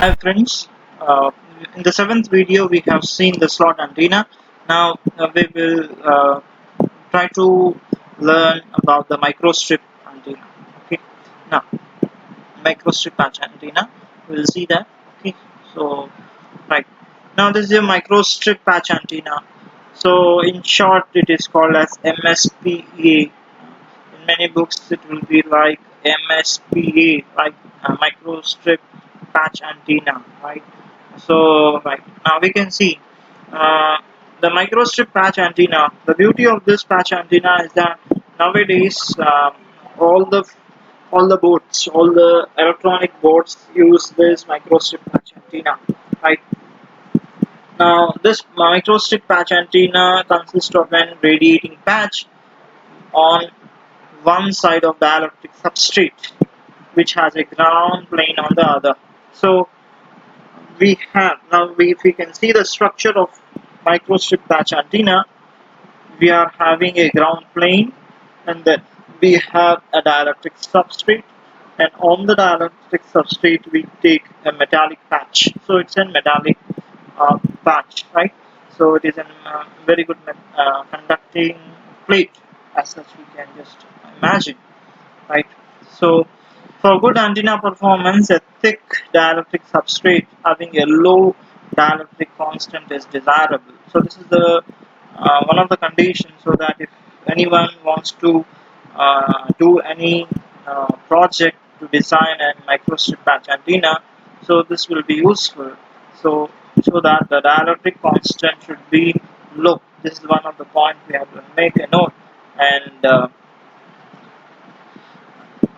Hi friends, in the seventh video we have seen the slot antenna. Now we will try to learn about the microstrip antenna. Okay, now microstrip patch antenna. We'll see that. Okay, so right now this is a microstrip patch antenna. So in short, it is called as MSPA. In many books, it will be like MSPA, like microstrip patch antenna, right? So right now we can see uh, the microstrip patch antenna. The beauty of this patch antenna is that nowadays all the all the boards, all the electronic boards use this microstrip patch antenna, right? Now this microstrip patch antenna consists of an radiating patch on one side of the dielectric substrate, which has a ground plane on the other. So we have now if we can see the structure of microstrip patch antenna, we are having a ground plane, and then we have a dielectric substrate, and on the dielectric substrate we take a metallic patch. So it's a metallic patch, right? So it is a very good conducting plate, as such we can just imagine, right? So for good antenna performance, a thick dielectric substrate having a low dielectric constant is desirable. So this is the one of the conditions, so that if anyone wants to do any project to design a microstrip patch antenna, so this will be useful. So that the dielectric constant should be low. This is one of the points we have to make a note. And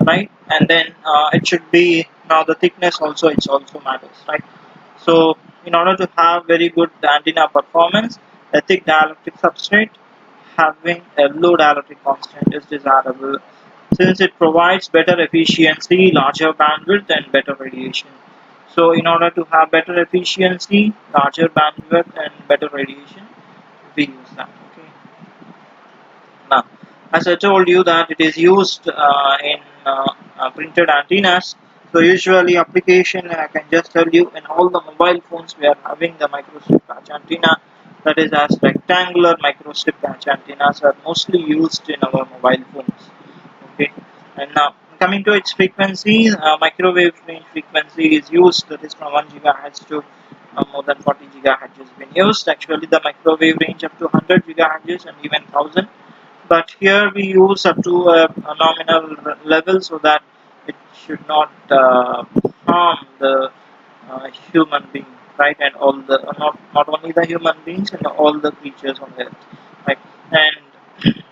right, and then it should be, now the thickness also, it also matters, right? So in order to have very good antenna performance, a thick dielectric substrate having a low dielectric constant is desirable, since it provides better efficiency, larger bandwidth, and better radiation. So in order to have better efficiency, larger bandwidth, and better radiation, we use that. Okay. Now, as I told you that it is used in printed antennas, so usually application, I can just tell you, in all the mobile phones we are having the microstrip patch antenna, that is as rectangular microstrip patch antennas are mostly used in our mobile phones. Okay, and now coming to its frequency, microwave range frequency is used, that is from 1 gigahertz to more than 40 gigahertz has been used. Actually, the microwave range up to 100 gigahertz and even 1000, but here we use up to a nominal level, so that it should not harm the human being, right? And all the not only the human beings, and all the creatures on earth, right? And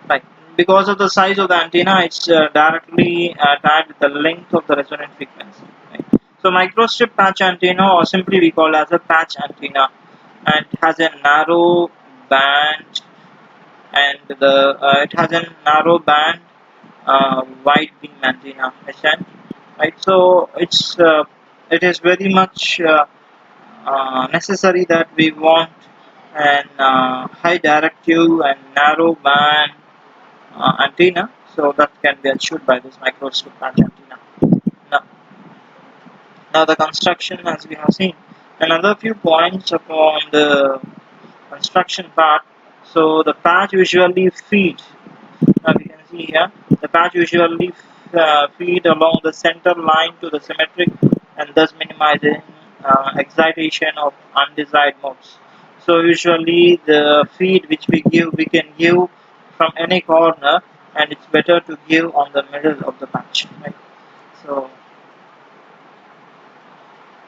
right, because of the size of the antenna, it's directly tied with the length of the resonant frequency, right? So microstrip patch antenna, or simply we call as a patch antenna, and has a narrow band, and the it has a narrow band wide beam antenna, right? So it is very much necessary that we want an high directive and narrow band antenna, so that can be achieved by this microstrip patch antenna. Now, now the construction, as we have seen, another few points upon the construction part. So the patch usually feeds. Now we can see here, the patch usually feed along the center line to the symmetric, and thus minimizing excitation of undesired modes. So usually the feed which we can give from any corner, and it's better to give on the middle of the patch, right? So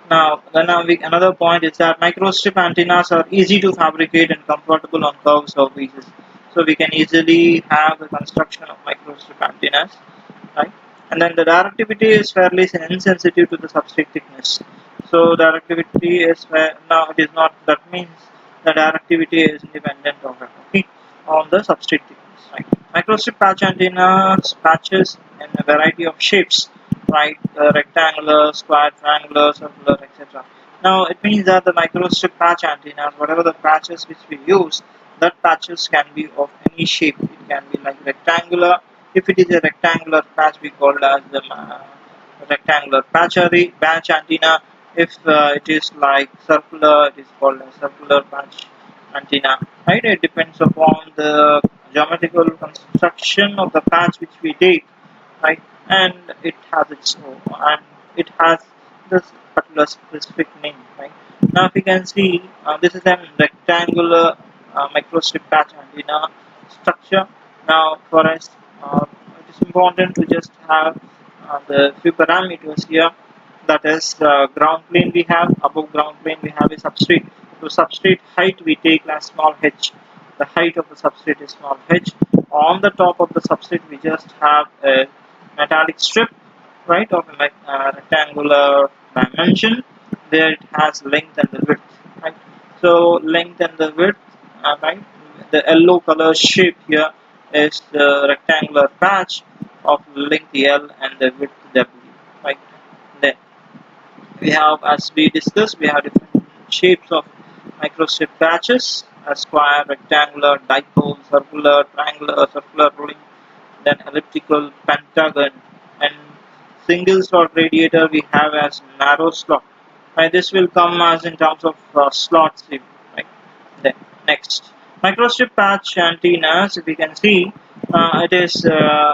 now, another point is that microstrip antennas are easy to fabricate and comfortable on curved surfaces. So we can easily have the construction of microstrip antennas, right? And then the directivity is fairly insensitive to the substrate thickness. So directivity is now it is not, that means the directivity is independent of it, okay, on the substrate thickness, right? Microstrip patch antennas patches in a variety of shapes, right? Rectangular, square, triangular, circular, etc. Now it means that the microstrip patch antennas, whatever the patches which we use, that patches can be of any shape. It can be like rectangular. If it is a rectangular patch, we call it as the rectangular patch antenna. If it is like circular, it is called a circular patch antenna, right? It depends upon the geometrical construction of the patch which we take, right? And it has its own, and it has this particular specific name, right? Now if you can see, this is a rectangular microstrip patch antenna structure. Now for us, it is important to just have the few parameters here. That is, ground plane we have, above ground plane we have a substrate. So substrate height we take as small h. The height of the substrate is small h. On the top of the substrate we just have a metallic strip, right, of a rectangular dimension. There it has length and the width, right? So length and the width, right? The yellow color shape here is the rectangular patch of length L and the width W, right? Then we have, as we discussed, we have different shapes of microstrip patches: a square, rectangular, dipole, circular, triangular, circular rolling, then elliptical, pentagon, and single slot radiator we have as narrow slot. Right, this will come as in terms of slots. Right. Then next, microstrip patch antennas. If we can see, it is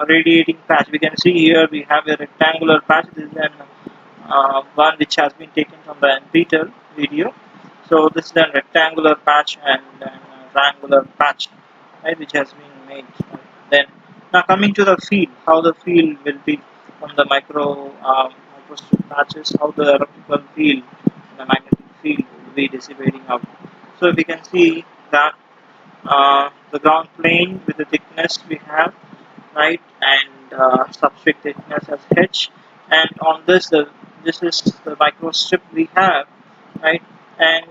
radiating patch. We can see here we have a rectangular patch. This is an one which has been taken from the NPTEL video. So this is a rectangular patch and a triangular patch, right, which has been made. Then now coming to the field, how the field will be from the microstrip patches, how the electrical field, the magnetic field will be dissipating out. So we can see that the ground plane with the thickness we have, right, and substrate thickness as h, and on this this is the microstrip we have, right, and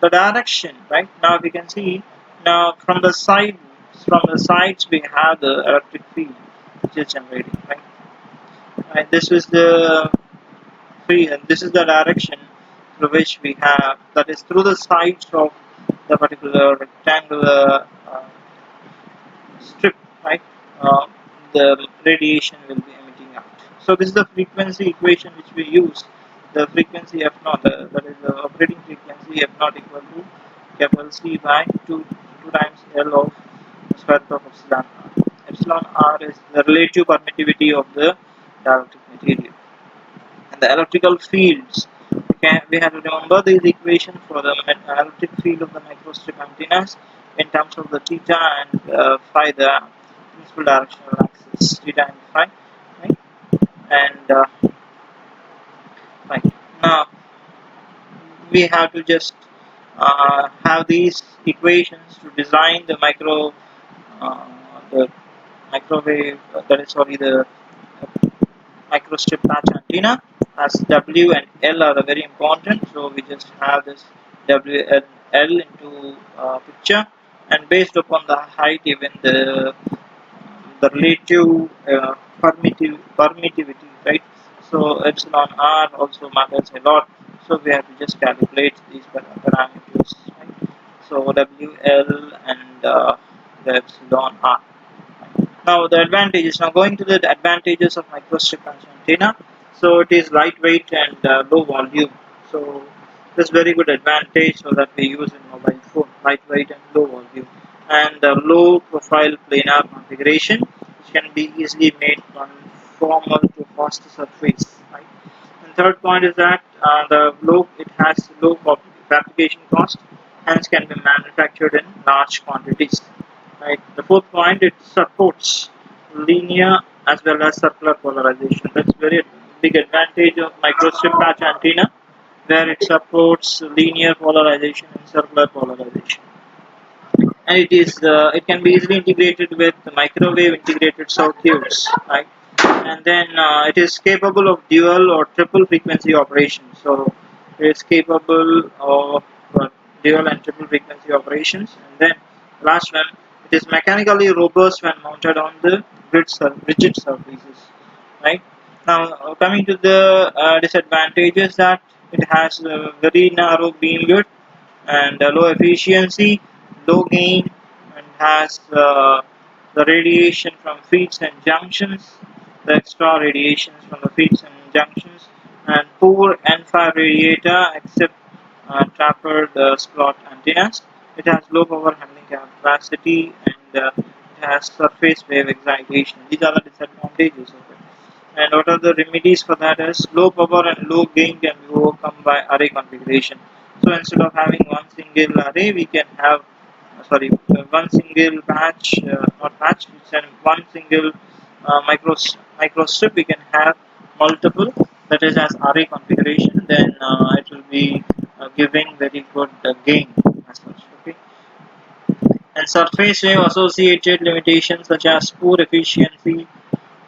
the direction, right. Now we can see, now from the sides we have the electric field which is generating, right. Right, this is the field and this is the direction through which we have, that is through the sides of the particular rectangular strip, right, uh, the radiation will be emitting out. So this is the frequency equation which we use. The frequency f naught, that is the operating frequency f naught equal to capital C by 2 times L of square root of epsilon r. Epsilon r is the relative permittivity of the dielectric material. And the electrical fields, we have to remember this equation for the electric field of the microstrip antennas in terms of the theta and phi, the principal directional axis, theta and phi, right? And right now we have to just have these equations to design uh, the microwave, that is, sorry, the microstrip patch antenna, as W and L are very important. So we just have this W and L into picture, and based upon the height, even the relative permittivity, right? So epsilon r also matters a lot. So we have to just calculate these parameters, right? So WL and the epsilon r. Now the advantages. Now going to the advantages of microstrip antenna. So it is lightweight and low volume. So this very good advantage so that we use in mobile phone. Lightweight and low volume, and low profile planar configuration, which can be easily made conformal to fast surface. Right. And third point is that it has low fabrication cost, hence can be manufactured in large quantities. Right. The fourth point, it supports linear as well as circular polarization. That's very big advantage of microstrip patch antenna, where it supports linear polarization and circular polarization. And it can be easily integrated with microwave integrated circuits, right? And then it is capable of dual or triple frequency operations. So it is capable of dual and triple frequency operations. And then last one, it is mechanically robust when mounted on the rigid surfaces, right? Now coming to the disadvantages, that it has a very narrow beam width and low efficiency, low gain, and has the radiation from feeds and junctions, the extra radiations from the feeds and junctions, and poor N5 radiator except tapered slot antennas. It has low power handling capacity and it has surface wave excitation. These are the disadvantages of it. And what are the remedies for that is low power and low gain can be overcome by array configuration. So instead of having one single array, we can have one single patch, not patch, it's one single microstrip. We can have multiple, that is as array configuration. Then it will be giving very good gain as such. Okay, and surface wave associated limitations such as poor efficiency,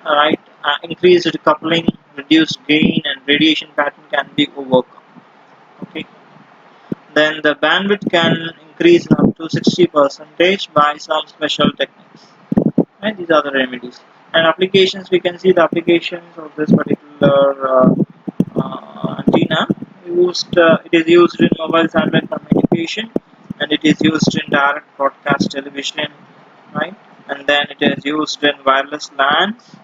right, increased coupling, reduced gain, and radiation pattern can be overcome. Okay, then the bandwidth can increase up to 60% by some special techniques. Right, these are the remedies. And applications, we can see the applications of this particular antenna. It is used in mobile satellite communication, and it is used in direct broadcast television, right? And then it is used in wireless LANs.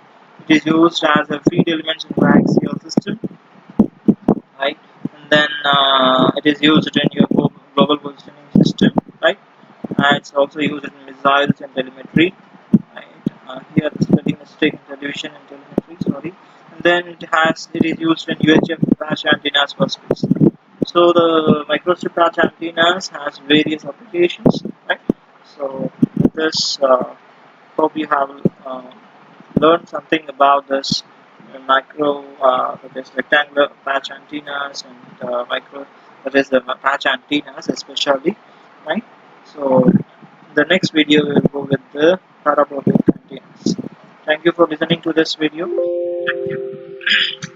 It is used as a feed element in coaxial system, right? And then it is used in your global positioning system, right? It's also used in missiles and telemetry, right? Here the spelling mistake in television and telemetry, sorry. And then it is used in UHF patch antennas for space. So the microstrip patch antennas has various applications, right? So this hope you have learned something about this that is rectangular patch antennas and micro, that is the patch antennas especially, right? So the next video we will go with the parabolic antennas. Thank you for listening to this video. Thank you.